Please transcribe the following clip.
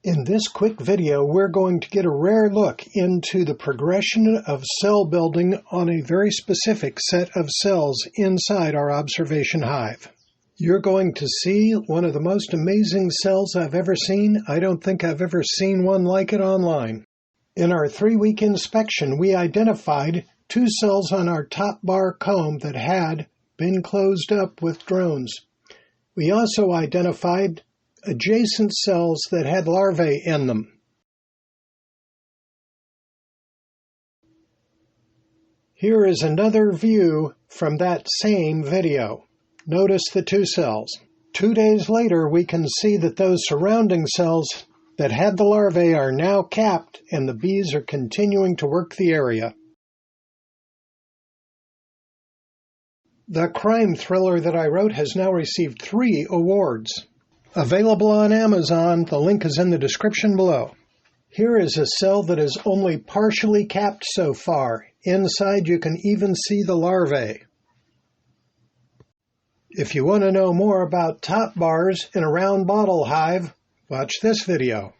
In this quick video, we're going to get a rare look into the progression of cell building on a very specific set of cells inside our observation hive. You're going to see one of the most amazing cells I've ever seen. I don't think I've ever seen one like it online. In our 3-week inspection, we identified 2 cells on our top bar comb that had been closed up with drones. We also identified adjacent cells that had larvae in them. Here is another view from that same video. Notice the 2 cells. 2 days later, we can see that those surrounding cells that had the larvae are now capped and the bees are continuing to work the area. The crime thriller that I wrote has now received 3 awards. Available on Amazon, the link is in the description below. Here is a cell that is only partially capped so far. Inside you can even see the larvae. If you want to know more about top bars in a round bottle hive, watch this video.